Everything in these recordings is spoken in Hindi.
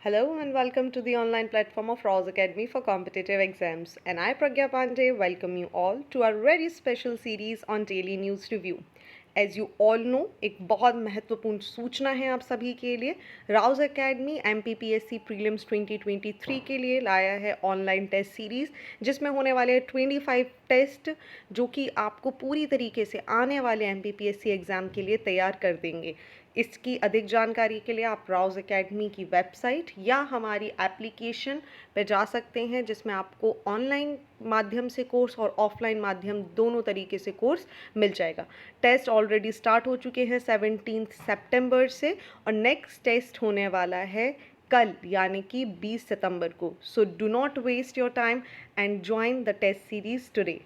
Hello and welcome to the online platform of Rouse Academy for competitive exams. And I, Pragya Pandey, welcome you all to our very special series on daily news review. As you all know, एक बहुत महत्वपूर्ण सूचना है आप सभी के लिए। राउज एकेडमी MPPSC प्रीलिम्स 2023 के लिए लाया है ऑनलाइन टेस्ट सीरीज़, जिसमें होने वाले 25 टेस्ट जो कि आपको पूरी तरीके से आने वाले MPPSC एग्ज़ाम के लिए तैयार कर देंगे। इसकी अधिक जानकारी के लिए आप राउज एकेडमी की वेबसाइट या हमारी एप्लीकेशन पे जा सकते हैं, जिसमें आपको ऑनलाइन माध्यम से कोर्स और ऑफलाइन माध्यम दोनों तरीके से कोर्स मिल जाएगा। टेस्ट ऑलरेडी स्टार्ट हो चुके हैं 17 सितंबर से और नेक्स्ट टेस्ट होने वाला है कल यानी कि 20 सितंबर को। So do not waste your time and join the test series today.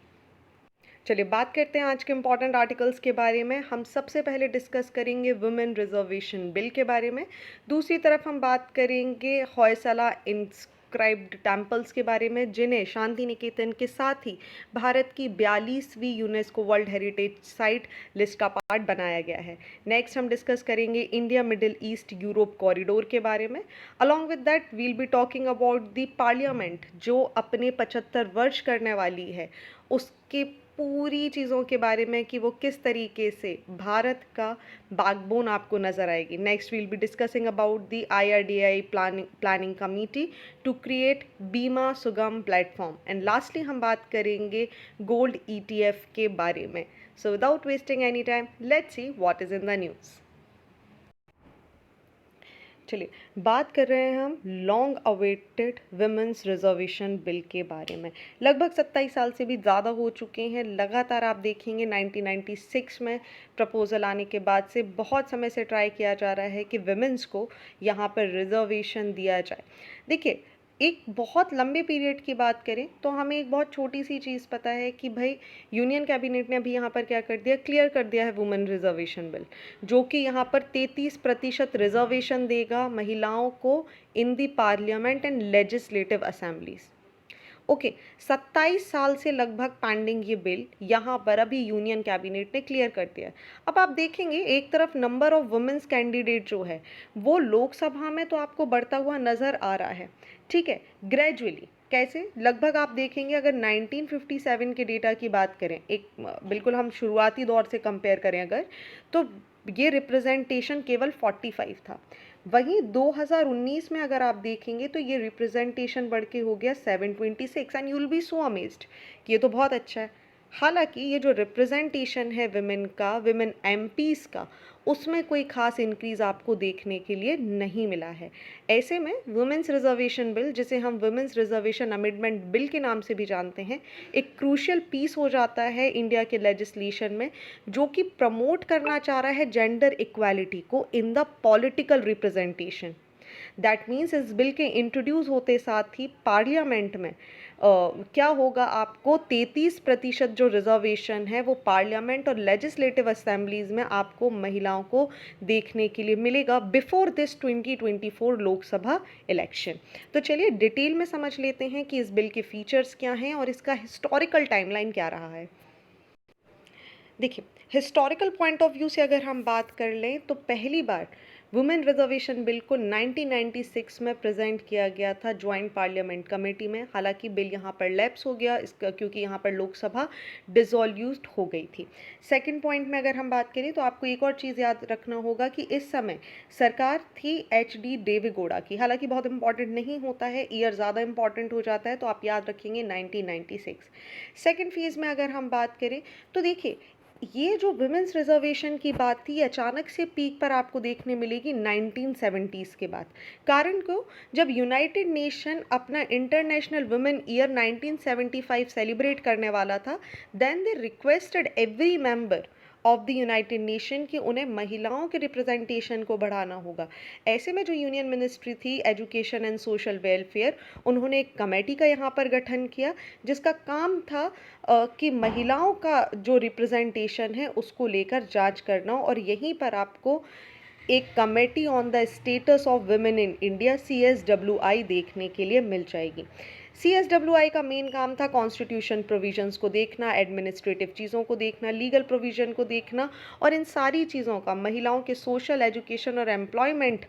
चलिए बात करते हैं आज के इम्पॉर्टेंट आर्टिकल्स के बारे में। हम सबसे पहले डिस्कस करेंगे वुमेन रिजर्वेशन बिल के बारे में। दूसरी तरफ हम बात करेंगे होयसला इंस्क्राइब्ड टेम्पल्स के बारे में, जिन्हें शांति निकेतन के साथ ही भारत की 42वीं UNESCO world heritage site list का पार्ट बनाया गया है। नेक्स्ट हम डिस्कस करेंगे India Middle East Europe corridor के बारे में। Along with that we'll be talking about the parliament, जो अपने 75 वर्ष करने वाली है, उसके पूरी चीज़ों के बारे में कि वो किस तरीके से भारत का बैकबोन आपको नज़र आएगी। Next will be discussing about the IRDAI planning committee to create Bima Sugam platform. And lastly हम बात करेंगे गोल्ड ETF के बारे में। So without wasting any time, let's see what is in the news. चलिए बात कर रहे हैं हम long awaited women's reservation bill के बारे में। लगभग 27 साल से भी ज़्यादा हो चुके हैं। लगातार आप देखेंगे 1996 में प्रपोज़ल आने के बाद से बहुत समय से ट्राई किया जा रहा है कि वुमेन्स को यहाँ पर रिजर्वेशन दिया जाए। देखिए, एक बहुत लंबे पीरियड की बात करें तो हमें एक बहुत छोटी सी चीज़ पता है कि भाई यूनियन कैबिनेट ने अभी यहाँ पर क्या कर दिया, क्लियर कर दिया है वुमेन रिजर्वेशन बिल, जो कि यहाँ पर 33% रिजर्वेशन देगा महिलाओं को in the parliament and legislative assemblies. Okay, 27 साल से लगभग पेंडिंग ये बिल यहाँ पर अभी यूनियन कैबिनेट ने क्लियर कर दिया है। अब आप देखेंगे एक तरफ नंबर ऑफ वुमेन्स कैंडिडेट जो है वो लोकसभा में तो आपको बढ़ता हुआ नज़र आ रहा है, ठीक है, ग्रेजुअली। कैसे? लगभग आप देखेंगे अगर 1957 के डेटा की बात करें, एक बिल्कुल हम शुरुआती दौर से कंपेयर करें अगर, तो ये रिप्रेजेंटेशन केवल 45 था। वहीं 2019 में अगर आप देखेंगे तो ये रिप्रेजेंटेशन बढ़ के हो गया 726 and you will be so amazed कि ये तो बहुत अच्छा है। हालांकि ये जो रिप्रेजेंटेशन है विमेन का, विमेन MPs का, उसमें कोई खास इंक्रीज़ आपको देखने के लिए नहीं मिला है। ऐसे में वुमेन्स रिजर्वेशन बिल, जिसे हम वुमेन्स रिजर्वेशन अमेंडमेंट बिल के नाम से भी जानते हैं, एक क्रूशियल पीस हो जाता है इंडिया के लेजिस्लेशन में, जो कि प्रमोट करना चाह रहा है जेंडर इक्वालिटी को in the political representation. That means इस बिल के इंट्रोड्यूस होते साथ ही पार्लियामेंट में क्या होगा, आपको 33% जो रिजर्वेशन है वो पार्लियामेंट और लेजिस्लेटिव असेंबलीज में आपको महिलाओं को देखने के लिए मिलेगा बिफोर दिस 2024 लोकसभा इलेक्शन। तो चलिए डिटेल में समझ लेते हैं कि इस बिल के फीचर्स क्या हैं और इसका हिस्टोरिकल टाइमलाइन क्या रहा है। देखिए, हिस्टोरिकल पॉइंट ऑफ व्यू से अगर हम बात कर लें तो पहली बार वुमेन रिजर्वेशन बिल को 1996 में प्रेजेंट किया गया था ज्वाइंट पार्लियामेंट कमेटी में। हालांकि बिल यहाँ पर लैप्स हो गया इसका, क्योंकि यहाँ पर लोकसभा डिसॉल्यूट हो गई थी। सेकंड पॉइंट में अगर हम बात करें तो आपको एक और चीज़ याद रखना होगा कि इस समय सरकार थी HD देवेगौड़ा की। हालांकि बहुत इंपॉर्टेंट नहीं होता है, ईयर ज़्यादा इंपॉर्टेंट हो जाता है, तो आप याद रखेंगे 1996। सेकेंड फेज़ में अगर हम बात करें तो देखिए, ये जो वुमेन्स रिजर्वेशन की बात थी अचानक से पीक पर आपको देखने मिलेगी 1970s के बाद। कारण क्यों? जब यूनाइटेड नेशन अपना इंटरनेशनल वुमेन ईयर 1975 सेलिब्रेट करने वाला था, then they requested every member of the United Nation कि उन्हें महिलाओं के रिप्रेजेंटेशन को बढ़ाना होगा। ऐसे में जो यूनियन मिनिस्ट्री थी एजुकेशन एंड सोशल वेलफेयर, उन्होंने एक कमेटी का यहाँ पर गठन किया, जिसका काम था कि महिलाओं का जो रिप्रेजेंटेशन है उसको लेकर जांच करना। और यहीं पर आपको एक committee on the status of women in India CSWI देखने के लिए मिल जाएगी। CSWI का मेन काम था कॉन्स्टिट्यूशन प्रोविजंस को देखना, एडमिनिस्ट्रेटिव चीज़ों को देखना, लीगल प्रोविजन को देखना, और इन सारी चीज़ों का महिलाओं के सोशल, एजुकेशन और एम्प्लॉयमेंट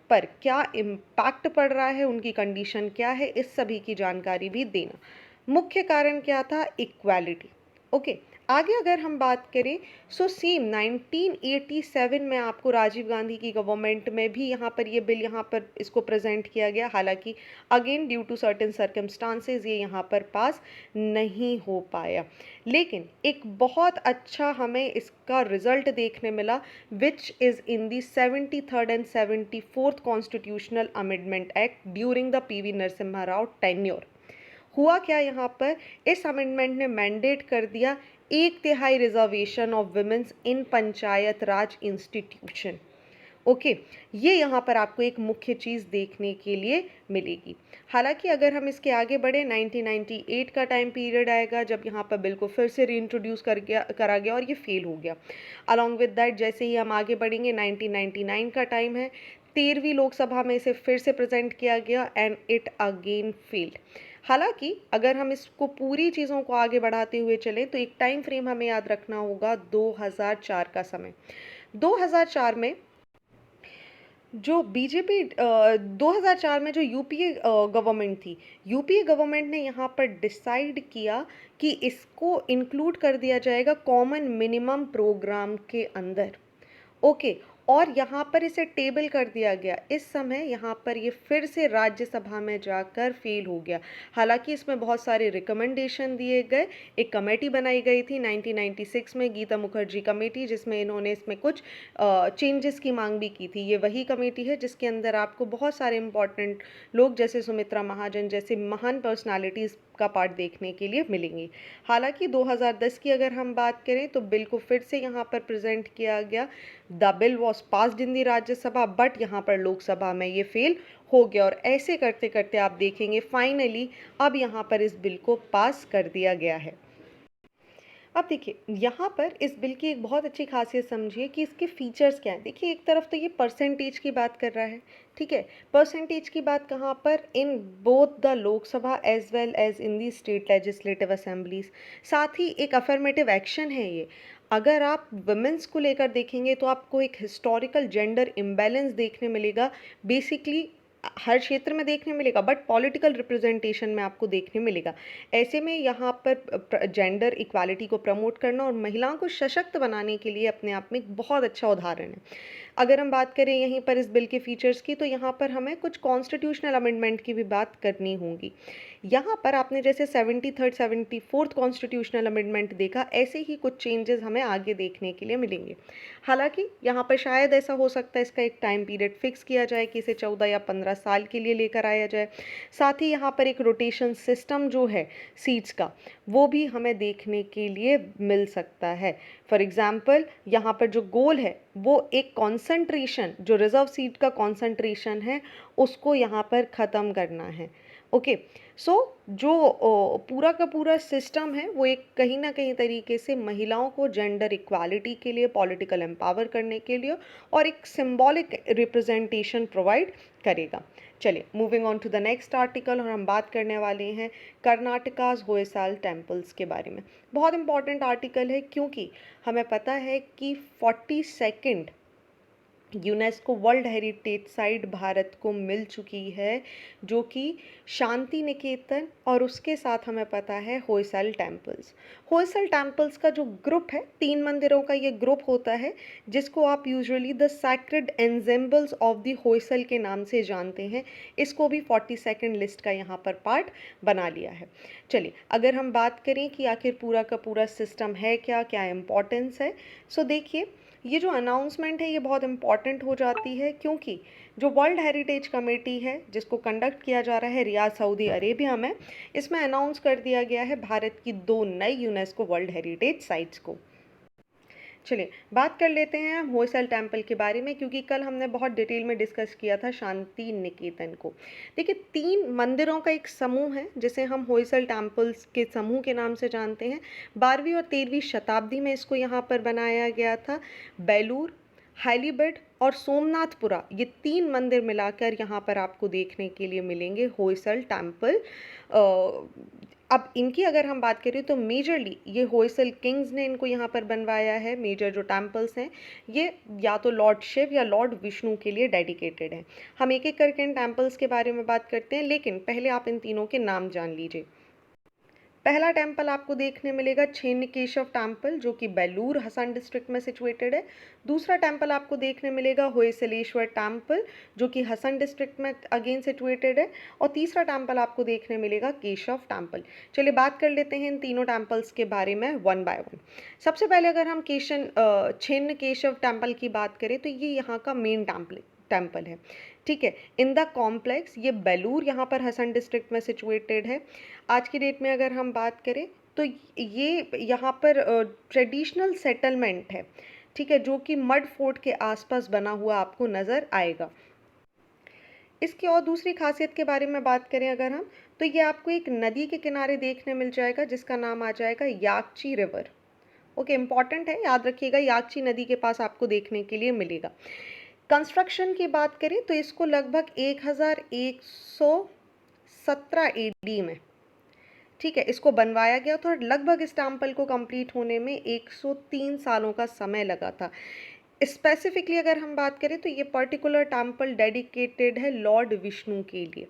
पर क्या इम्पैक्ट पड़ रहा है, उनकी कंडीशन क्या है, इस सभी की जानकारी भी देना। मुख्य कारण क्या था? इक्वालिटी। ओके, आगे अगर हम बात करें सो सेम 1987 में आपको राजीव गांधी की गवर्नमेंट में भी यहाँ पर ये बिल यहाँ पर इसको प्रेजेंट किया गया। हालांकि again due to certain circumstances ये यहाँ पर पास नहीं हो पाया, लेकिन एक बहुत अच्छा हमें इसका रिजल्ट देखने मिला which is in the 73rd and 74th constitutional amendment act during the PV Narasimha Rao tenure. हुआ क्या यहाँ पर? इस अमेंडमेंट ने मैंडेट कर दिया 1/3 reservation of women's in panchayat Raj institution. Okay, ये यहाँ पर आपको एक मुख्य चीज़ देखने के लिए मिलेगी। हालांकि अगर हम इसके आगे बढ़े 1998 का टाइम पीरियड आएगा जब यहाँ पर बिल को फिर से रीइंट्रोड्यूस करा गया और ये फेल हो गया। अलॉन्ग विद दैट जैसे ही हम आगे बढ़ेंगे 1999 का टाइम है, 13वीं लोकसभा में इसे फिर से प्रेजेंट किया गया एंड इट अगेन फेल्ड। हालांकि अगर हम इसको पूरी चीज़ों को आगे बढ़ाते हुए चलें तो एक टाइम फ्रेम हमें याद रखना होगा 2004 का समय। 2004 में जो बीजेपी 2004 में जो यूपीए गवर्नमेंट थी, यूपीए गवर्नमेंट ने यहाँ पर डिसाइड किया कि इसको इंक्लूड कर दिया जाएगा कॉमन मिनिमम प्रोग्राम के अंदर। ओके, और यहाँ पर इसे टेबल कर दिया गया। इस समय यहाँ पर ये फिर से राज्यसभा में जाकर फेल हो गया। हालांकि इसमें बहुत सारे रिकमेंडेशन दिए गए, एक कमेटी बनाई गई थी 1996 में, गीता मुखर्जी कमेटी, जिसमें इन्होंने इसमें कुछ चेंजेस की मांग भी की थी। ये वही कमेटी है जिसके अंदर आपको बहुत सारे इंपॉर्टेंट लोग जैसे सुमित्रा महाजन जैसे महान पर्सनालिटीज़ का पार्ट देखने के लिए मिलेंगे। हालांकि 2010 की अगर हम बात करें तो बिल को फिर से यहाँ पर प्रेजेंट किया गया। The bill was passed in the Rajya Sabha but यहाँ पर लोकसभा में ये फेल हो गया और ऐसे करते करते आप देखेंगे फाइनली अब यहाँ पर इस बिल को पास कर दिया गया है। अब देखिए यहाँ पर इस बिल की एक बहुत अच्छी खासियत समझिए कि इसके फीचर्स क्या हैं। देखिए एक तरफ तो ये परसेंटेज की बात कर रहा है, ठीक है, परसेंटेज की बात कहाँ पर? In both the Lok Sabha as well as in the state legislative assemblies. साथ ही एक अफर्मेटिव एक्शन है ये। अगर आप वुमेन्स को लेकर देखेंगे तो आपको एक हिस्टोरिकल जेंडर इम्बैलेंस देखने मिलेगा, बेसिकली हर क्षेत्र में देखने मिलेगा बट पॉलिटिकल रिप्रेजेंटेशन में आपको देखने मिलेगा। ऐसे में यहाँ पर जेंडर इक्वालिटी को प्रमोट करना और महिलाओं को सशक्त बनाने के लिए अपने आप में एक बहुत अच्छा उदाहरण है। अगर हम बात करें यहीं पर इस बिल के फीचर्स की तो यहाँ पर हमें कुछ कॉन्स्टिट्यूशनल अमेंडमेंट की भी बात करनी होगी। यहाँ पर आपने जैसे 73rd 74th कॉन्स्टिट्यूशनल अमेंडमेंट देखा, ऐसे ही कुछ चेंजेस हमें आगे देखने के लिए मिलेंगे। हालांकि यहाँ पर शायद ऐसा हो सकता है इसका एक टाइम पीरियड फिक्स किया जाए कि इसे 14 या 15 साल के लिए लेकर आया जाए। साथ ही यहाँ पर एक रोटेशन सिस्टम जो है सीट्स का वो भी हमें देखने के लिए मिल सकता है। फॉर एग्जाम्पल यहाँ पर जो गोल है वो एक कॉन्सेंट्रेशन, जो रिजर्व सीट का कॉन्सेंट्रेशन है उसको यहाँ पर ख़त्म करना है। ओके, सो जो पूरा का पूरा सिस्टम है वो एक कहीं ना कहीं तरीके से महिलाओं को जेंडर इक्वालिटी के लिए, पॉलिटिकल एम्पावर करने के लिए और एक सिंबॉलिक रिप्रेजेंटेशन प्रोवाइड करेगा। चलिए moving on to the next article, और हम बात करने वाले हैं कर्नाटकाज होयसाल टेम्पल्स के बारे में। बहुत इंपॉर्टेंट आर्टिकल है क्योंकि हमें पता है कि 42nd UNESCO world heritage site Bharat को मिल चुकी है, जो कि शांति निकेतन और उसके साथ हमें पता है होयसल टेम्पल्स। होयसल टेम्पल्स का जो ग्रुप है, 3 मंदिरों का ये ग्रुप होता है जिसको आप usually the sacred ensembles of the Hoysala के नाम से जानते हैं। इसको भी 42nd लिस्ट का यहाँ पर पार्ट बना लिया है। चलिए अगर हम बात करें कि आखिर पूरा का पूरा सिस्टम है क्या, क्या इम्पोर्टेंस है, सो देखिए ये जो अनाउंसमेंट है ये बहुत इंपॉर्टेंट हो जाती है क्योंकि जो वर्ल्ड हेरिटेज कमेटी है जिसको कंडक्ट किया जा रहा है रियाद सऊदी अरेबिया में, इसमें अनाउंस कर दिया गया है भारत की 2 नई यूनेस्को वर्ल्ड हेरिटेज साइट्स को। चलिए बात कर लेते हैं होयसल टेम्पल के बारे में क्योंकि कल हमने बहुत डिटेल में डिस्कस किया था शांति निकेतन को। देखिए 3 मंदिरों का एक समूह है जिसे हम होयसल टेम्पल्स के समूह के नाम से जानते हैं। 12वीं और 13वीं शताब्दी में इसको यहाँ पर बनाया गया था। बेलूर, हैलीबेड और सोमनाथपुरा, ये 3 मंदिर मिलाकर यहाँ पर आपको देखने के लिए मिलेंगे होयसल टेम्पल अब इनकी अगर हम बात करें तो मेजरली ये होयसल किंग्स ने इनको यहाँ पर बनवाया है। मेजर जो टेम्पल्स हैं ये या तो लॉर्ड शिव या लॉर्ड विष्णु के लिए डेडिकेटेड हैं। हम एक एक करके इन टेम्पल्स के बारे में बात करते हैं, लेकिन पहले आप इन तीनों के नाम जान लीजिए। पहला टेम्पल आपको देखने मिलेगा छिन्नकेशव टेम्पल, जो कि बेलूर हसन डिस्ट्रिक्ट में सिचुएटेड है। दूसरा टेम्पल आपको देखने मिलेगा होयसलेश्वर टेम्पल, जो कि हसन डिस्ट्रिक्ट में अगेन सिचुएटेड है। और तीसरा टेम्पल आपको देखने मिलेगा केशव टेम्पल। चलिए बात कर लेते हैं इन तीनों टेम्पल्स के बारे में वन बाय वन। सबसे पहले अगर हम छिन्नकेशव टेम्पल की बात करें तो ये यहाँ का मेन टेम्पल है। ठीक है, इन द कॉम्प्लेक्स, ये बेलूर यहाँ पर हसन डिस्ट्रिक्ट में सिचुएटेड है। आज की डेट में अगर हम बात करें तो ये यहाँ पर ट्रेडिशनल सेटलमेंट है। ठीक है, जो कि मड फोर्ट के आसपास बना हुआ आपको नज़र आएगा। इसकी और दूसरी खासियत के बारे में बात करें अगर हम, तो ये आपको एक नदी के किनारे देखने मिल जाएगा जिसका नाम आ जाएगा याकची रिवर। ओके, इंपॉर्टेंट है, याद रखिएगा, याकची नदी के पास आपको देखने के लिए मिलेगा। कंस्ट्रक्शन की बात करें तो इसको लगभग 1117 एडी में, ठीक है, इसको बनवाया गया था और लगभग इस टेम्पल को कंप्लीट होने में 103 सालों का समय लगा था। स्पेसिफिकली अगर हम बात करें तो ये पर्टिकुलर टेम्पल डेडिकेटेड है लॉर्ड विष्णु के लिए।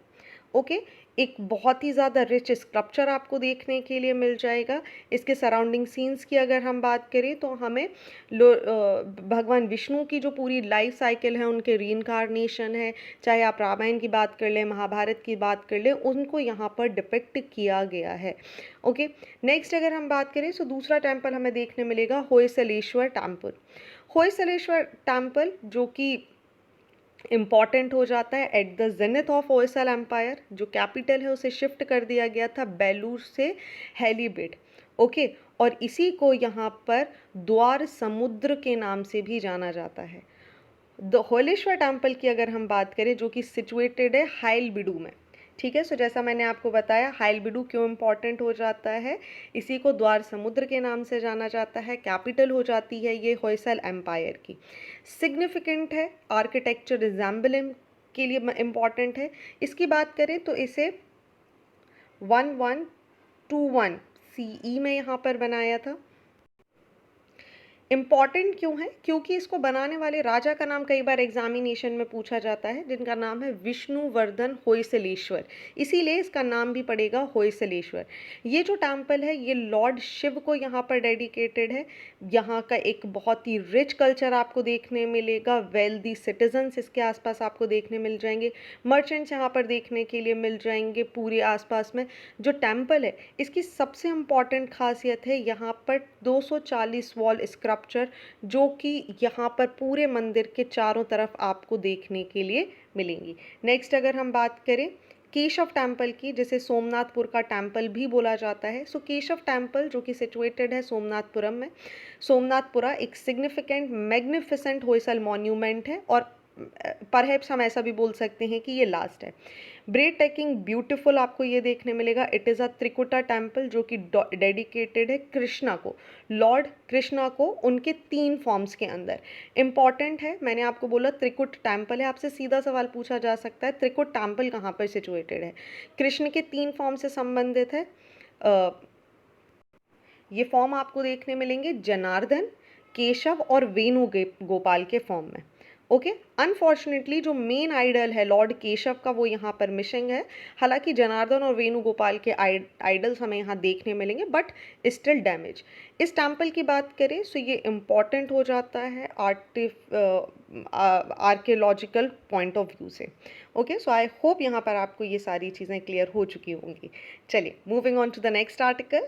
ओके, एक बहुत ही ज़्यादा रिच स्कल्पचर आपको देखने के लिए मिल जाएगा। इसके सराउंडिंग सीन्स की अगर हम बात करें तो हमें भगवान विष्णु की जो पूरी लाइफ साइकिल है, उनके रीइंकार्नेशन है, चाहे आप रामायण की बात कर लें, महाभारत की बात कर लें, उनको यहाँ पर डिपिक्ट किया गया है। ओके, नेक्स्ट अगर हम बात करें तो दूसरा टेम्पल हमें देखने मिलेगा होयसलेश्वर टेम्पल। होयसलेश्वर टेम्पल जो कि इम्पॉर्टेंट हो जाता है at the zenith of Hoysala empire. जो कैपिटल है उसे शिफ्ट कर दिया गया था बेलूर से हेलीबेट। ओके, और इसी को यहाँ पर द्वार समुद्र के नाम से भी जाना जाता है। द होलेश्वर टेम्पल की अगर हम बात करें जो कि सिचुएटेड है हाइलबिडू में। ठीक है, सो जैसा मैंने आपको बताया हाइलबिडू क्यों इम्पॉर्टेंट हो जाता है, इसी को द्वार समुद्र के नाम से जाना जाता है। कैपिटल हो जाती है ये होयसल एम्पायर की। सिग्निफिकेंट है, आर्किटेक्चर रिजेंबलिंग के लिए इम्पॉर्टेंट है। इसकी बात करें तो इसे 1121 CE में यहाँ पर बनाया था। इम्पॉर्टेंट क्यों है, क्योंकि इसको बनाने वाले राजा का नाम कई बार एग्जामिनेशन में पूछा जाता है, जिनका नाम है विष्णुवर्धन होयसलेश्वर, इसीलिए इसका नाम भी पड़ेगा होयसलेश्वर। ये जो टेम्पल है ये लॉर्ड शिव को यहाँ पर डेडिकेटेड है। यहाँ का एक बहुत ही रिच कल्चर आपको देखने मिलेगा। वेल्दी सिटीजन्स इसके आसपास आपको देखने मिल जाएंगे, मर्चेंट्स यहाँ पर देखने के लिए मिल जाएंगे पूरे आसपास में। जो टेम्पल है इसकी सबसे इम्पॉर्टेंट खासियत है यहाँ पर 240 वॉल स्क्रप्चर, जो कि यहाँ पर पूरे मंदिर के चारों तरफ आपको देखने के लिए मिलेंगी। नेक्स्ट अगर हम बात करें केशव टेम्पल की, जिसे सोमनाथपुर का टेम्पल भी बोला जाता है। सो केशव टेम्पल जो कि सिचुएटेड है सोमनाथपुरम में। सोमनाथपुरा एक सिग्निफिकेंट मैग्निफिसेंट होयसल मॉन्यूमेंट है और परहैप्स हम ऐसा भी बोल सकते हैं कि ये लास्ट है। ब्रेड टेकिंग ब्यूटीफुल आपको ये देखने मिलेगा। It is a Trikuta temple जो कि डेडिकेटेड है कृष्णा को, लॉर्ड कृष्णा को, उनके 3 फॉर्म्स के अंदर। इम्पॉर्टेंट है, मैंने आपको बोला त्रिकुट टेम्पल है, आपसे सीधा सवाल पूछा जा सकता है त्रिकुट टेम्पल कहाँ पर सिचुएटेड है। कृष्ण के 3 फॉर्म से संबंधित है। ये फॉर्म आपको देखने मिलेंगे जनार्दन, केशव और वेणु गोपाल के फॉर्म में। ओके, अनफॉर्चुनेटली जो मेन आइडल है लॉर्ड केशव का वो यहाँ पर मिसिंग है। हालांकि जनार्दन और वेणुगोपाल के आइडल्स हमें यहाँ देखने मिलेंगे, बट स्टिल डैमेज। इस टेम्पल की बात करें तो ये इम्पॉर्टेंट हो जाता है आर्कियोलॉजिकल पॉइंट ऑफ व्यू से। ओके, सो आई होप यहाँ पर आपको ये सारी चीज़ें क्लियर हो चुकी होंगी। चलिए moving on to the next article.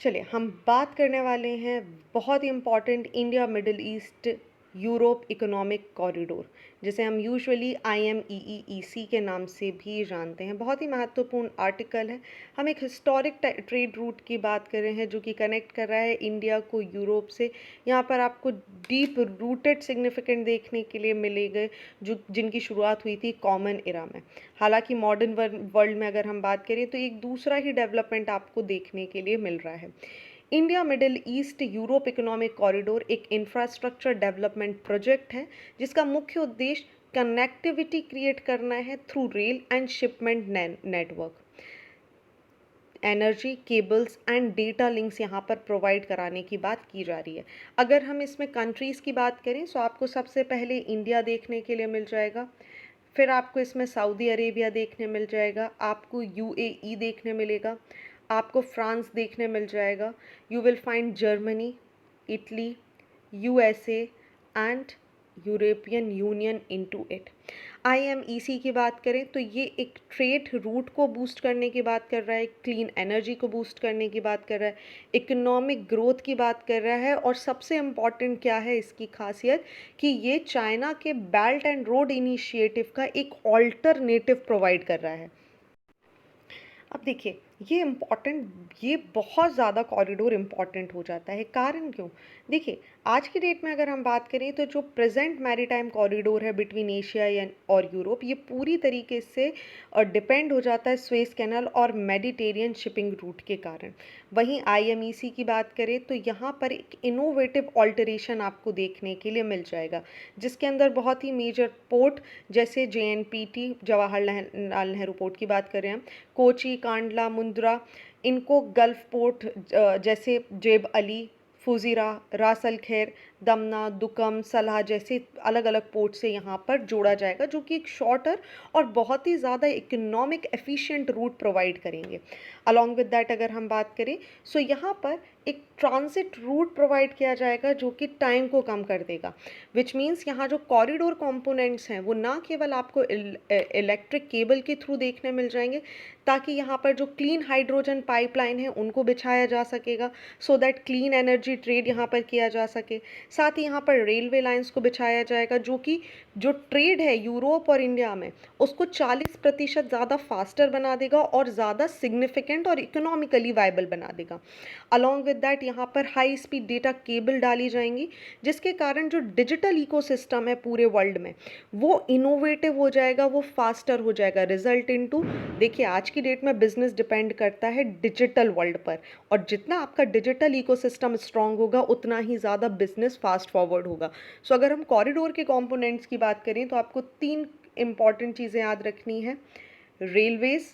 चलिए हम बात करने वाले हैं बहुत ही important India Middle East Europe economic corridor, जिसे हम यूजुअली IMEEEC के नाम से भी जानते हैं। बहुत ही महत्वपूर्ण आर्टिकल है। हम एक हिस्टोरिक ट्रेड रूट की बात कर रहे हैं जो कि कनेक्ट कर रहा है इंडिया को यूरोप से। यहाँ पर आपको डीप रूटेड सिग्निफिकेंट देखने के लिए मिलेंगे जो जिनकी शुरुआत हुई थी कॉमन एरा में। हालांकि मॉडर्न वर्ल्ड में अगर हम बात करें तो एक दूसरा ही डेवलपमेंट आपको देखने के लिए मिल रहा है। India Middle East Europe economic corridor एक इंफ्रास्ट्रक्चर डेवलपमेंट प्रोजेक्ट है जिसका मुख्य उद्देश्य कनेक्टिविटी क्रिएट करना है through rail and shipment network. Energy cables and data links यहाँ पर प्रोवाइड कराने की बात की जा रही है। अगर हम इसमें कंट्रीज़ की बात करें तो आपको सबसे पहले इंडिया देखने के लिए मिल जाएगा, फिर आपको इसमें सऊदी अरेबिया देखने मिल जाएगा, आपको यूएई देखने मिलेगा, आपको फ्रांस देखने मिल जाएगा, you will find Germany, Italy, USA and European union into it. IMEC की बात करें तो ये एक ट्रेड रूट को बूस्ट करने की बात कर रहा है, क्लीन एनर्जी को बूस्ट करने की बात कर रहा है, इकोनॉमिक ग्रोथ की बात कर रहा है, और सबसे इम्पॉर्टेंट क्या है इसकी खासियत कि ये चाइना के बेल्ट एंड रोड इनिशिएटिव का एक ऑल्टरनेटिव प्रोवाइड कर रहा है। अब देखिए ये इम्पॉर्टेंट, ये बहुत ज़्यादा कॉरिडोर इम्पॉर्टेंट हो जाता है। कारण क्यों? देखिए आज की डेट में अगर हम बात करें तो जो प्रेजेंट मैरीटाइम कॉरिडोर है बिटवीन एशिया और यूरोप, ये पूरी तरीके से डिपेंड हो जाता है स्वेज कैनाल और मेडिटेरियन शिपिंग रूट के कारण। वहीं आईएमईसी की बात करें तो यहाँ पर एक इनोवेटिव ऑल्टरेशन आपको देखने के लिए मिल जाएगा, जिसके अंदर बहुत ही मेजर पोर्ट जैसे जेएनपीटी जवाहरलाल नेहरू पोर्ट की बात करें हम, कोची, कांडला, मुंद्रा, इनको गल्फ पोर्ट जैसे जेब अली, फुजीरा, रास अल खैर, दमना, दुकम, सलाह जैसे अलग अलग पोर्ट से यहाँ पर जोड़ा जाएगा, जो कि एक शॉर्टर और बहुत ही ज़्यादा इकोनॉमिक एफिशिएंट रूट प्रोवाइड करेंगे। अलॉन्ग विद दैट अगर हम बात करें सो यहाँ पर एक ट्रांजिट रूट प्रोवाइड किया जाएगा जो कि टाइम को कम कर देगा, विच मीन्स यहाँ जो कॉरिडोर कंपोनेंट्स हैं वो ना केवल आपको इलेक्ट्रिक केबल के थ्रू देखने मिल जाएंगे, ताकि यहाँ पर जो क्लीन हाइड्रोजन पाइपलाइन है उनको बिछाया जा सकेगा, so that clean energy trade यहाँ पर किया जा सके। साथ ही यहाँ पर रेलवे लाइंस को बिछाया जाएगा जो कि जो ट्रेड है यूरोप और इंडिया में उसको 40% ज़्यादा फास्टर बना देगा और ज़्यादा सिग्निफिकेंट और इकोनॉमिकली वायबल बना देगा। अलॉन्ग विद दैट यहाँ पर हाई स्पीड डेटा केबल डाली जाएंगी, जिसके कारण जो डिजिटल इकोसिस्टम है पूरे वर्ल्ड में वो इनोवेटिव हो जाएगा, वो फास्टर हो जाएगा। रिजल्ट इनटू, देखिए आज की डेट में बिजनेस डिपेंड करता है डिजिटल वर्ल्ड पर, और जितना आपका डिजिटल इकोसिस्टम स्ट्रांग होगा उतना ही ज़्यादा बिजनेस फास्ट फॉरवर्ड होगा। सो अगर हम कॉरिडोर के कंपोनेंट्स की बात करें तो आपको 3 इंपॉर्टेंट चीज़ें याद रखनी है: railways,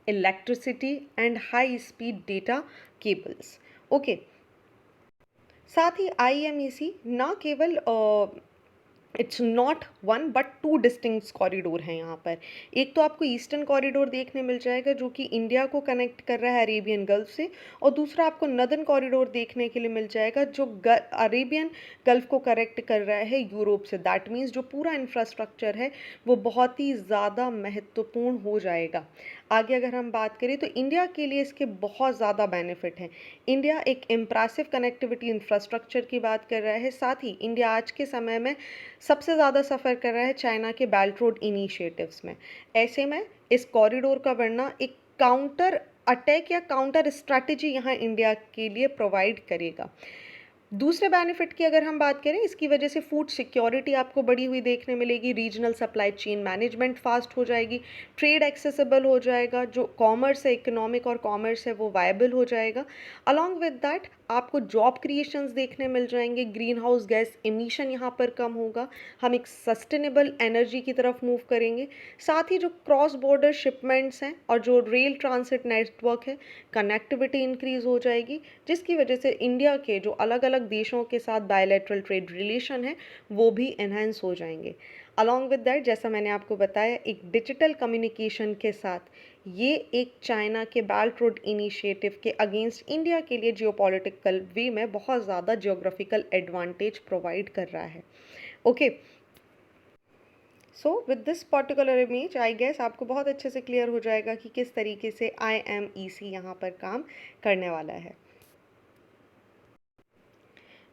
electricity and high speed data cables. Okay, साथ ही आईएमईसी ना केवल it's not one but two distinct corridor हैं यहाँ पर। एक तो आपको ईस्टर्न कॉरिडोर देखने मिल जाएगा जो कि इंडिया को कनेक्ट कर रहा है अरेबियन गल्फ से, और दूसरा आपको नदर्न कॉरिडोर देखने के लिए मिल जाएगा जो अरेबियन गल्फ को कनेक्ट कर रहा है यूरोप से। दैट मीन्स जो पूरा इंफ्रास्ट्रक्चर है वो बहुत ही ज़्यादा महत्वपूर्ण हो जाएगा। आगे अगर हम बात करें तो इंडिया के लिए इसके बहुत ज़्यादा बेनिफिट हैं। इंडिया एक इम्प्रेसिव कनेक्टिविटी इंफ्रास्ट्रक्चर की बात कर रहा है, साथ ही इंडिया आज के समय में सबसे ज़्यादा सफ़र कर रहा है चाइना के बेल्ट रोड इनिशिएटिव्स में। ऐसे में इस कॉरिडोर का बनना एक काउंटर अटैक या काउंटर स्ट्रैटेजी यहाँ इंडिया के लिए प्रोवाइड करेगा। दूसरे बेनिफिट की अगर हम बात करें, इसकी वजह से फूड सिक्योरिटी आपको बढ़ी हुई देखने मिलेगी, regional supply chain management fast हो जाएगी, ट्रेड एक्सेसिबल हो जाएगा, जो कॉमर्स है, इकोनॉमिक और कॉमर्स है वो वायबल हो जाएगा। अलॉन्ग विद दैट आपको जॉब क्रिएशंस देखने मिल जाएंगे, ग्रीन हाउस गैस एमिशन यहाँ पर कम होगा, हम एक सस्टेनेबल एनर्जी की तरफ मूव करेंगे। साथ ही जो क्रॉस बॉर्डर शिपमेंट्स हैं और जो रेल ट्रांसिट नेटवर्क है, कनेक्टिविटी इंक्रीज हो जाएगी, जिसकी वजह से इंडिया के जो अलग अलग देशों के साथ बायलैटरल ट्रेड रिलेशन है वो भी एनहांस हो जाएंगे। अलॉन्ग विद दैट जैसा मैंने आपको बताया, एक डिजिटल कम्युनिकेशन के साथ ये एक चाइना के बेल्ट रोड इनिशिएटिव के अगेंस्ट इंडिया के लिए जियोपॉलिटिकल वे में बहुत ज़्यादा जियोग्राफिकल एडवांटेज प्रोवाइड कर रहा है। Okay, so with this particular image I guess आपको बहुत अच्छे से क्लियर हो जाएगा कि किस तरीके से आईएमईसी यहाँ पर काम करने वाला है।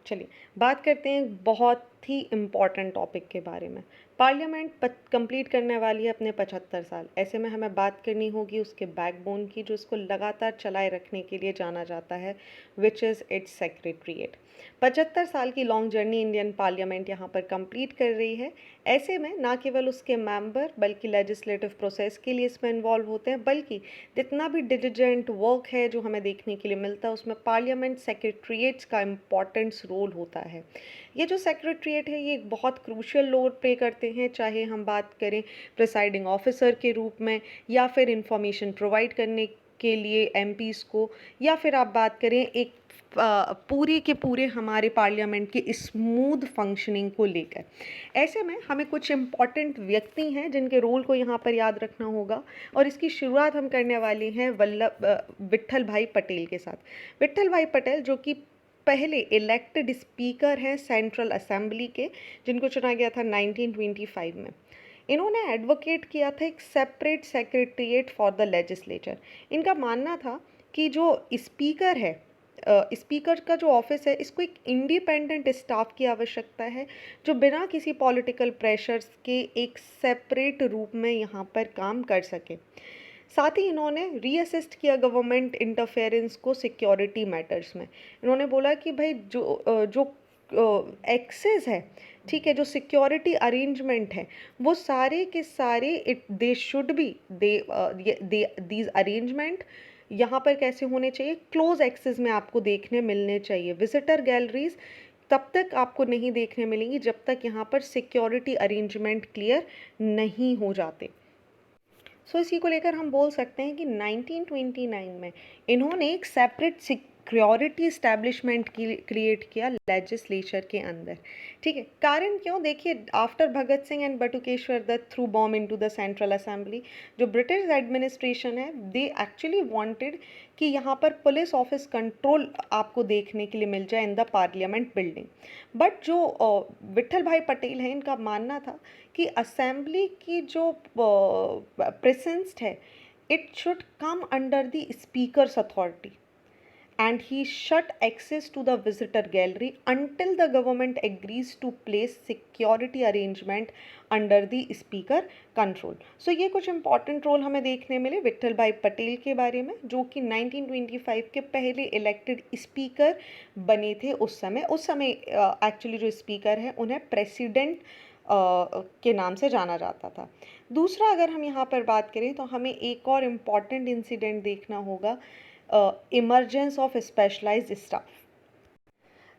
चलिए बात करते हैं बहुत ही इम्पॉर्टेंट टॉपिक के बारे में। पार्लियामेंट कंप्लीट करने वाली है अपने 75 साल। ऐसे में हमें बात करनी होगी उसके बैकबोन की, जो इसको लगातार चलाए रखने के लिए जाना जाता है, विच इज़ इट्स सेक्रेटरीट। 75 साल की लॉन्ग जर्नी इंडियन पार्लियामेंट यहाँ पर कंप्लीट कर रही है। ऐसे में ना केवल उसके मेंबर बल्कि लेजिस्लेटिव प्रोसेस के लिए इसमें इन्वॉल्व होते हैं, बल्कि जितना भी डिलिजेंट वर्क है जो हमें देखने के लिए मिलता है उसमें पार्लियामेंट सेक्रेटरीट्स का इम्पॉर्टेंस रोल होता है। ये जो सेक्रेटरीट है ये एक बहुत क्रूशियल रोल प्ले करते हैं, चाहे हम बात करें प्रिसाइडिंग ऑफिसर के रूप में या फिर इंफॉर्मेशन प्रोवाइड करने के लिए एमपीज़ को, या फिर आप बात करें एक पूरे के पूरे हमारे पार्लियामेंट की स्मूथ फंक्शनिंग को लेकर। ऐसे में हमें कुछ इम्पॉर्टेंट व्यक्ति हैं जिनके रोल को यहाँ पर याद रखना होगा, और इसकी शुरुआत हम करने वाले हैं विट्ठल भाई पटेल के साथ। विट्ठल भाई पटेल जो कि पहले इलेक्टेड स्पीकर हैं सेंट्रल असेंबली के, जिनको चुना गया था 1925 में। इन्होंने एडवोकेट किया था एक separate secretariat for the legislature. इनका मानना था कि जो स्पीकर है, स्पीकर का जो ऑफिस है, इसको एक इंडिपेंडेंट स्टाफ की आवश्यकता है जो बिना किसी पॉलिटिकल प्रेशर्स के एक सेपरेट रूप में यहाँ पर काम कर सके। साथ ही इन्होंने रीअसिस्ट किया गवर्नमेंट इंटरफेरेंस को सिक्योरिटी मैटर्स में। इन्होंने बोला कि भाई जो एक्सेस है, ठीक है, जो सिक्योरिटी अरेंजमेंट है, वो सारे के सारे they should be these arrangement यहाँ पर कैसे होने चाहिए, क्लोज एक्सेस में आपको देखने मिलने चाहिए। विजिटर गैलरीज तब तक आपको नहीं देखने मिलेंगी जब तक यहाँ पर सिक्योरिटी अरेंजमेंट क्लियर नहीं हो जाते। इसी को लेकर हम बोल सकते हैं कि 1929 में इन्होंने एक सेपरेट सिक्योरिटी इस्टेब्लिशमेंट क्रिएट किया लेजिस्लेचर के अंदर। ठीक है, कारण क्यों, देखिए, after Bhagat Singh and Batukeshwar Dutt threw bomb into the central assembly, जो ब्रिटिश एडमिनिस्ट्रेशन है, दे एक्चुअली वांटेड कि यहाँ पर पुलिस ऑफिस कंट्रोल आपको देखने के लिए मिल जाए in the parliament building. But जो विट्ठल भाई पटेल हैं, इनका मानना था कि असेंबली की जो प्रेजेंस है, it should come under the speakers authority, and he shut access to the visitor gallery until the government agrees to place security arrangement under the speaker control. So ये कुछ important role हमें देखने मिले विट्ठल भाई पटेल के बारे में, जो कि 1925 के पहले इलेक्टेड स्पीकर बने थे। उस समय एक्चुअली जो स्पीकर हैं उन्हें प्रेसिडेंट के नाम से जाना जाता था। दूसरा, अगर हम यहाँ पर बात करें तो हमें एक और इम्पॉर्टेंट इंसिडेंट देखना होगा, इमरजेंस ऑफ स्पेशलाइज्ड स्टाफ।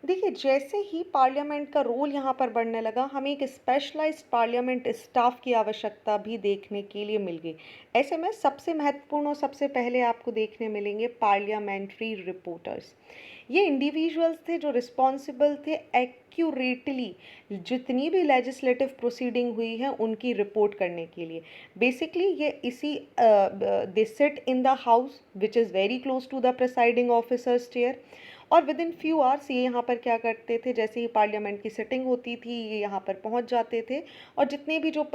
देखिए, जैसे ही पार्लियामेंट का रोल यहाँ पर बढ़ने लगा, हमें एक स्पेशलाइज्ड पार्लियामेंट स्टाफ की आवश्यकता भी देखने के लिए मिल गई। ऐसे में सबसे महत्वपूर्ण और सबसे पहले आपको देखने मिलेंगे पार्लियामेंट्री रिपोर्टर्स। ये इंडिविजुअल्स थे जो रिस्पॉन्सिबल थे एक्यूरेटली जितनी भी लेजिस्लेटिव प्रोसीडिंग हुई है उनकी रिपोर्ट करने के लिए। बेसिकली ये इसी they sit in the house which is very close to the presiding officers chair, और विद इन फ्यू आवर्स ये यहाँ पर क्या करते थे, जैसे ही पार्लियामेंट की सिटिंग होती थी ये यहाँ पर पहुँच जाते थे, और जितने भी जो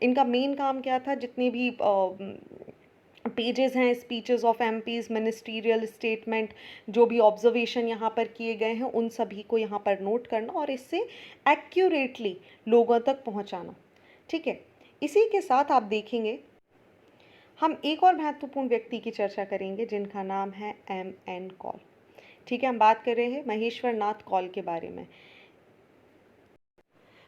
इनका मेन काम क्या था, जितने भी पेजेस हैं speeches of MPs, ministerial statement, जो भी ऑब्जर्वेशन यहाँ पर किए गए हैं, उन सभी को यहाँ पर नोट करना और इससे एक्यूरेटली लोगों तक पहुँचाना। ठीक है, इसी के साथ आप देखेंगे हम एक और महत्वपूर्ण व्यक्ति की चर्चा करेंगे जिनका नाम है M.N. कौल। ठीक है, हम बात कर रहे हैं महेश्वर नाथ कौल के बारे में।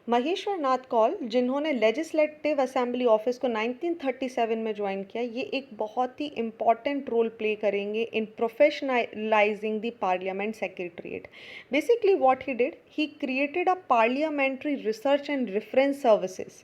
महेश्वर नाथ कौल, जिन्होंने लेजिस्लेटिव असेंबली ऑफिस को 1937 में ज्वाइन किया, ये एक बहुत ही इम्पॉर्टेंट रोल प्ले करेंगे in professionalising the parliament secretariat. Basically what he did, he created a parliamentary research and reference services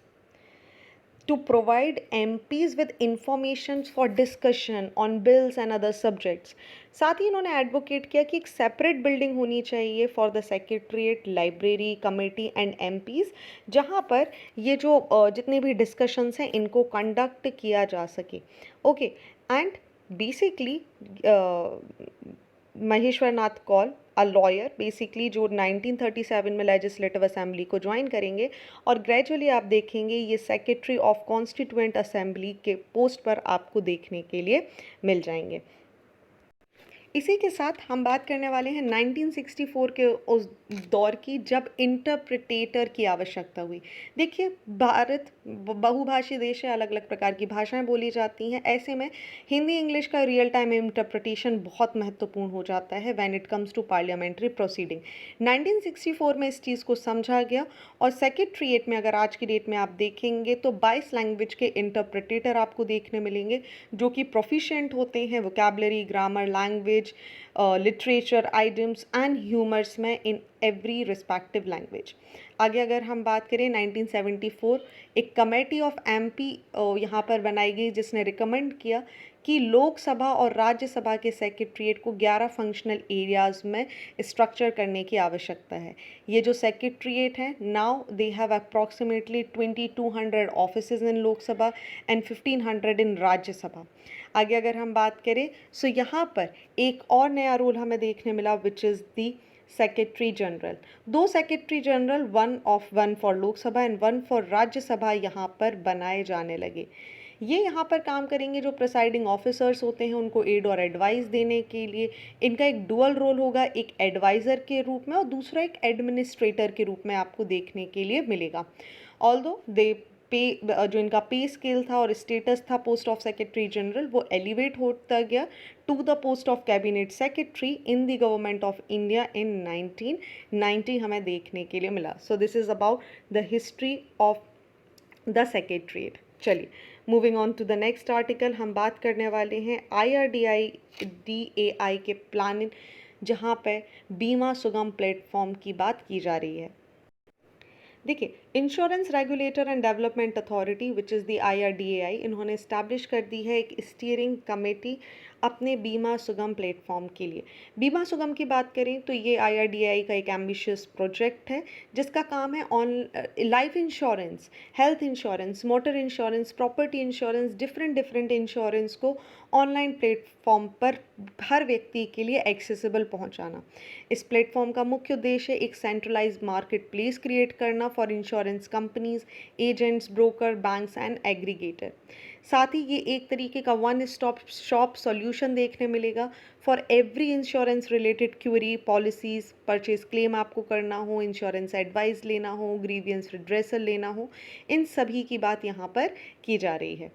to provide MPs with information for discussion on bills and other subjects। साथ ही इन्होंने एडवोकेट किया कि एक सेपरेट बिल्डिंग होनी चाहिए for the secretariat, library, committee and MPs, जहाँ पर ये जो जितने भी डिस्कशंस हैं इनको कंडक्ट किया जा सके। Okay, and basically Maheshwar Nath Kaul, a lawyer, basically जो 1937 में लेजिस्लेटिव असेंबली को ज्वाइन करेंगे, और ग्रेजुअली आप देखेंगे ये सेक्रेटरी ऑफ कॉन्स्टिट्यूएंट असेंबली के पोस्ट पर आपको देखने के लिए मिल जाएंगे। इसी के साथ हम बात करने वाले हैं 1964 के उस दौर की जब इंटरप्रिटेटर की आवश्यकता हुई। देखिए, भारत बहुभाषी देश है, अलग अलग प्रकार की भाषाएं बोली जाती हैं। ऐसे में हिंदी इंग्लिश का रियल टाइम इंटरप्रिटेशन बहुत महत्वपूर्ण हो जाता है when it comes to parliamentary proceeding. 1964 में इस चीज़ को समझा गया, और सेक्रेटरीट में अगर आज की डेट में आप देखेंगे तो 22 लैंग्वेज के इंटरप्रिटेटर आपको देखने मिलेंगे जो कि प्रोफिशिएंट होते हैं vocabulary, grammar, language, literature, idioms and humours में इन एवरी रिस्पेक्टिव लैंग्वेज। आगे अगर हम बात करें 1974, एक कमेटी ऑफ MP यहाँ पर बनाई गई जिसने रिकमेंड किया कि लोकसभा और राज्यसभा के सेक्रेटरीट को 11 फंक्शनल एरियाज़ में स्ट्रक्चर करने की आवश्यकता है। ये जो सेक्रेटरीट हैं, now they have approximately 2200 offices in Lok Sabha and 1500 इन राज्यसभा। आगे अगर हम बात करें सो यहाँ पर एक और नया रूल हमें देखने मिला which is the secretary general. दो secretary general, one for Lok Sabha and one for Rajya Sabha यहाँ पर बनाए जाने लगे। ये यहाँ पर काम करेंगे जो प्रिसाइडिंग ऑफिसर्स होते हैं उनको एड और एडवाइस देने के लिए। इनका एक डुअल रोल होगा, एक एडवाइज़र के रूप में और दूसरा एक एडमिनिस्ट्रेटर के रूप में आपको देखने के लिए मिलेगा। ऑल्दो दे पे जो इनका पे स्केल था और स्टेटस था पोस्ट ऑफ सेक्रेटरी जनरल वो एलिवेट होता गया to the post of cabinet secretary in the government of India in 1990 हमें देखने के लिए मिला। So this is about the history of the secretariat. चलिए moving on to the next article, हम बात करने वाले हैं IRDAI के प्लान जहाँ पे बीमा सुगम प्लेटफॉर्म की बात की जा रही है। देखिए, insurance regulator and development authority which is the IRDAI इन्होंने इस्टेब्लिश कर दी है एक स्टीयरिंग कमेटी अपने बीमा सुगम प्लेटफॉर्म के लिए। बीमा सुगम की बात करें तो ये IRDAI का एक एम्बिशियस प्रोजेक्ट है जिसका काम है on life insurance, health insurance, motor insurance, property insurance, different insurance को ऑनलाइन प्लेटफॉर्म पर हर व्यक्ति के लिए एक्सेसिबल पहुंचाना। इस प्लेटफॉर्म का मुख्य उद्देश्य एक सेंट्रलाइज्ड मार्केट प्लेस क्रिएट करना for insurance companies, agents, broker, banks and aggregator. साथ ही ये एक तरीके का वन स्टॉप शॉप सॉल्यूशन देखने मिलेगा for every insurance related query, policies, purchase claim आपको करना हो, इंश्योरेंस एडवाइस लेना हो, ग्रीवियंस रिड्रेसल लेना हो, इन सभी की बात यहाँ पर की जा रही है।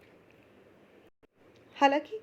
हालांकि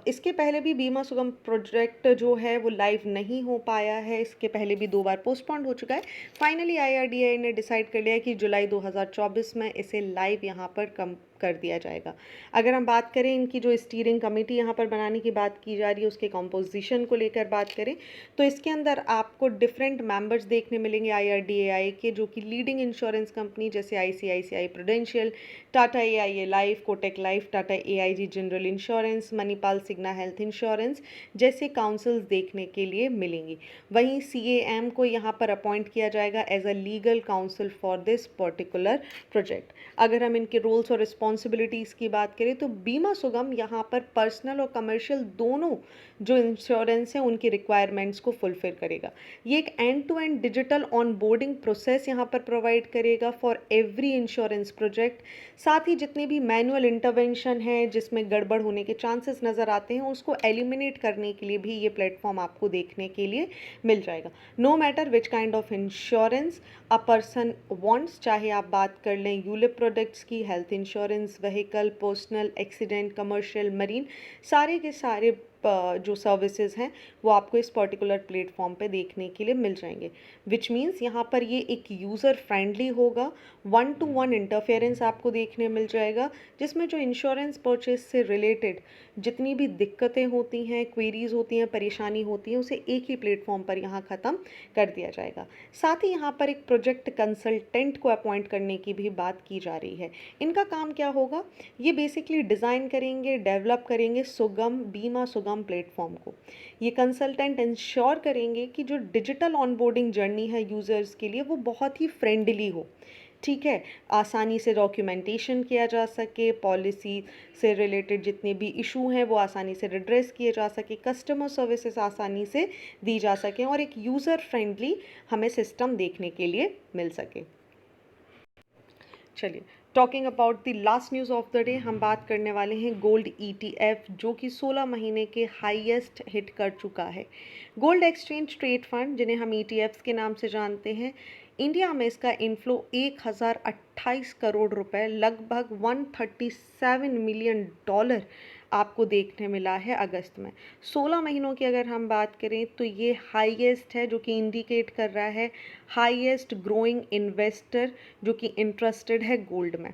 इसके पहले भी बीमा सुगम प्रोजेक्ट जो है वो लाइव नहीं हो पाया है, इसके पहले भी 2 बार पोस्टपोन्ड हो चुका है। फाइनली IRDAI ने डिसाइड कर लिया कि जुलाई 2024 में इसे लाइव यहाँ पर कम कर दिया जाएगा। अगर हम बात करें इनकी जो स्टीयरिंग कमेटी यहाँ पर बनाने की बात की जा रही है उसके कॉम्पोजिशन को लेकर बात करें तो इसके अंदर आपको डिफरेंट मेंबर्स देखने मिलेंगे IRDAI के, जो कि लीडिंग इंश्योरेंस कंपनी जैसे ICICI Prudential, Tata AIA life, Kotak life, Tata AIG general insurance, Manipal Cigna health insurance जैसे काउंसिल्स देखने के लिए मिलेंगी। वहीं CAM को यहाँ पर अपॉइंट किया जाएगा as a legal counsel for this particular project. अगर हम इनके रोल्स और रिस्पॉन्सिबिलिटीज़ की बात करें तो बीमा सुगम यहाँ पर पर्सनल और कमर्शियल दोनों जो इंश्योरेंस है उनकी रिक्वायरमेंट्स को फुलफिल करेगा। ये एक end to end digital onboarding process यहाँ पर प्रोवाइड करेगा फॉर एवरी इंश्योरेंस प्रोजेक्ट। साथ ही जितने भी मैनुअल इंटरवेंशन है जिसमें गड़बड़ होने के चांसेस नज़र आते हैं उसको एलिमिनेट करने के लिए भी ये प्लेटफॉर्म आपको देखने के लिए मिल जाएगा। No matter which kind of insurance a person wants, चाहे आप बात कर लें यूलिप प्रोडक्ट्स की, health insurance, vehicle, personal, accident, commercial, marine, सारे के सारे जो सर्विसेज हैं वो आपको इस पर्टिकुलर प्लेटफॉर्म पे देखने के लिए मिल जाएंगे। विच मीन्स यहाँ पर ये एक यूज़र फ्रेंडली होगा, 1-to-1 इंटरफेरेंस आपको देखने मिल जाएगा जिसमें जो इंश्योरेंस परचेज से रिलेटेड जितनी भी दिक्कतें होती हैं, क्वेरीज होती हैं, परेशानी होती है उसे एक ही प्लेटफॉर्म पर यहाँ ख़त्म कर दिया जाएगा। साथ ही यहाँ पर एक प्रोजेक्ट कंसल्टेंट को अपॉइंट करने की भी बात की जा रही है। इनका काम क्या होगा, ये बेसिकली डिज़ाइन करेंगे, डेवलप करेंगे सुगम बीमा सुगम प्लेटफॉर्म को। ये कंसल्टेंट इंश्योर करेंगे कि जो डिजिटल ऑनबोर्डिंग जर्नी है यूज़र्स के लिए वो बहुत ही फ्रेंडली हो, ठीक है, आसानी से डॉक्यूमेंटेशन किया जा सके, पॉलिसी से रिलेटेड जितने भी इशू हैं वो आसानी से रिड्रेस किए जा सके, कस्टमर सर्विसेज आसानी से दी जा सकें और एक यूज़र फ्रेंडली हमें सिस्टम देखने के लिए मिल सके। चलिए talking about the last news of the day, हम बात करने वाले हैं गोल्ड ETF जो कि 16 महीने के हाईएस्ट हिट कर चुका है। गोल्ड एक्सचेंज ट्रेड फंड जिन्हें हम ETFs के नाम से जानते हैं, इंडिया में इसका इनफ्लो 1028 करोड़ रुपए, लगभग 137 मिलियन डॉलर आपको देखने मिला है अगस्त में। 16 महीनों की अगर हम बात करें तो ये हाईएस्ट है, जो कि इंडिकेट कर रहा है हाईएस्ट ग्रोइंग इन्वेस्टर जो कि इंटरेस्टेड है गोल्ड में।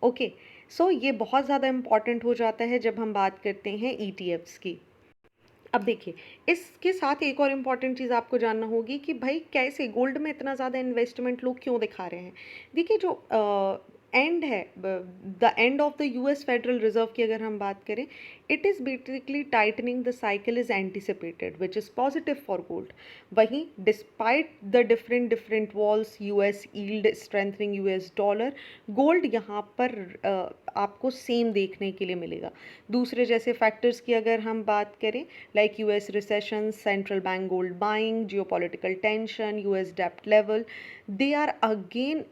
ओके, सो ये बहुत ज़्यादा इम्पॉर्टेंट हो जाता है जब हम बात करते हैं ETFs की। अब देखिए, इसके साथ एक और इम्पॉर्टेंट चीज़ आपको जानना होगी कि भाई कैसे गोल्ड में इतना ज़्यादा इन्वेस्टमेंट लोग क्यों दिखा रहे हैं। देखिए, जो एंड है, the end of the US federal reserve की अगर हम बात करें, it is basically tightening the cycle is anticipated which is positive for gold. वहीं despite the different different walls, US yield strengthening, US dollar, gold यहाँ पर आपको सेम देखने के लिए मिलेगा। दूसरे जैसे फैक्टर्स की अगर हम बात करें, like US recession, central bank gold buying, geopolitical tension, US डेप्ट level, they are again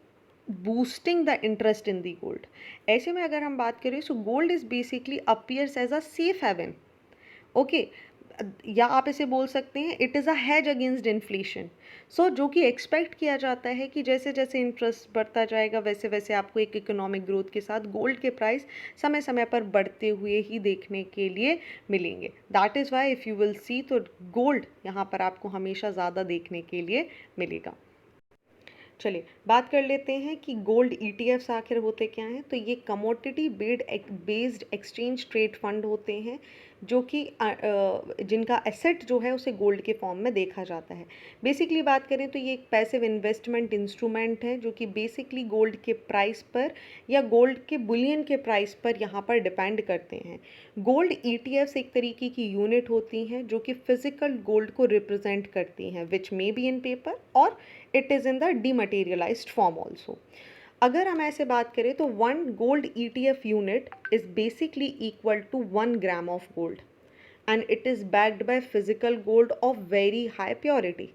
boosting the interest in the gold. ऐसे में अगर हम बात करें, so gold is basically appears as a safe haven. Okay, या आप इसे बोल सकते हैं it is a hedge against inflation. So जो कि एक्सपेक्ट किया जाता है कि जैसे जैसे इंटरेस्ट बढ़ता जाएगा वैसे वैसे आपको एक इकोनॉमिक ग्रोथ के साथ गोल्ड के प्राइस समय समय पर बढ़ते हुए ही देखने के लिए मिलेंगे। That is why if you will see, तो गोल्ड यहाँ पर आपको हमेशा ज़्यादा देखने के लिए मिलेगा। चलिए बात कर लेते हैं कि गोल्ड ईटीएफ्स आखिर होते क्या हैं। तो ये commodity based exchange trade fund होते हैं जो कि जिनका एसेट जो है उसे गोल्ड के फॉर्म में देखा जाता है। बेसिकली बात करें तो ये एक पैसिव इन्वेस्टमेंट इंस्ट्रूमेंट है जो कि बेसिकली गोल्ड के प्राइस पर या गोल्ड के बुलियन के प्राइस पर यहाँ पर डिपेंड करते हैं। गोल्ड ईटीएफ्स एक तरीके की यूनिट होती हैं जो कि फिजिकल गोल्ड को रिप्रेजेंट करती हैं, which may be in paper और it is in the dematerialised form also. अगर हम ऐसे बात करें तो 1 gold ETF unit is basically equal to 1 gram of gold and it is backed by physical gold of very high purity.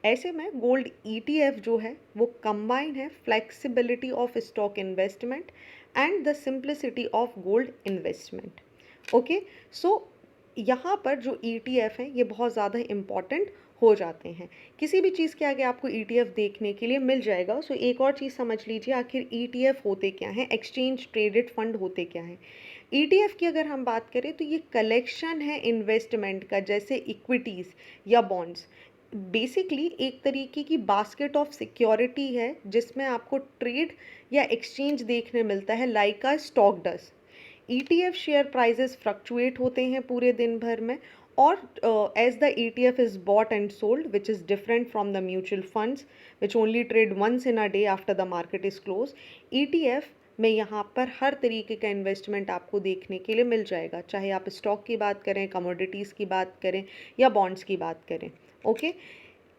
ऐसे में गोल्ड ETF जो है वो कंबाइन है flexibility of stock investment and the simplicity of gold investment. Okay, so यहाँ पर जो ETF हैं ये बहुत ज़्यादा इम्पॉर्टेंट हो जाते हैं। किसी भी चीज़ के आगे आपको ETF देखने के लिए मिल जाएगा। सो एक और चीज़ समझ लीजिए, आखिर ETF होते क्या हैं, एक्सचेंज ट्रेडेड फंड होते क्या हैं। ETF की अगर हम बात करें तो ये कलेक्शन है इन्वेस्टमेंट का, जैसे इक्विटीज़ या बॉन्ड्स। बेसिकली एक तरीके की बास्केट ऑफ सिक्योरिटी है जिसमें आपको ट्रेड या एक्सचेंज देखने मिलता है, like a stock does. ETF share prices fluctuate होते हैं पूरे दिन भर में, और as the ETF is bought and sold which is different from the mutual funds which only trade once in a day after the market is close. ETF में यहाँ पर हर तरीके का इन्वेस्टमेंट आपको देखने के लिए मिल जाएगा, चाहे आप स्टॉक की बात करें, कमोडिटीज़ की बात करें या बॉन्ड्स की बात करें। Okay,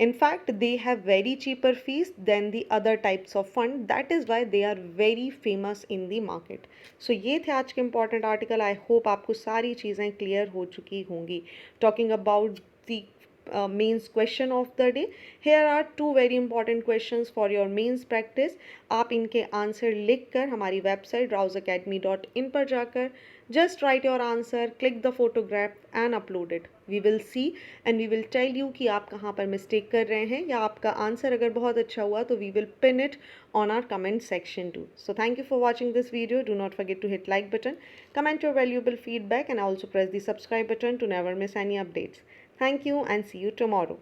in fact they have very cheaper fees than the other types of fund, that is why they are very famous in the market. So ये थे आज के important article. I hope आपको सारी चीज़ें clear हो चुकी होंगी। Talking about the mains question of the day, here are 2 very important questions for your mains practice. आप इनके आंसर लिखकर हमारी वेबसाइट rousacademy.in पर जाकर just write your answer, click the photograph and upload it. We will see and we will tell you कि आप कहाँ पर मिस्टेक कर रहे हैं, या आपका आंसर अगर बहुत अच्छा हुआ तो we will pin it on our comment section too. So thank you for watching this video. Do not forget to hit like button, comment your valuable feedback, and also press the subscribe button to never miss any updates. Thank you and see you tomorrow.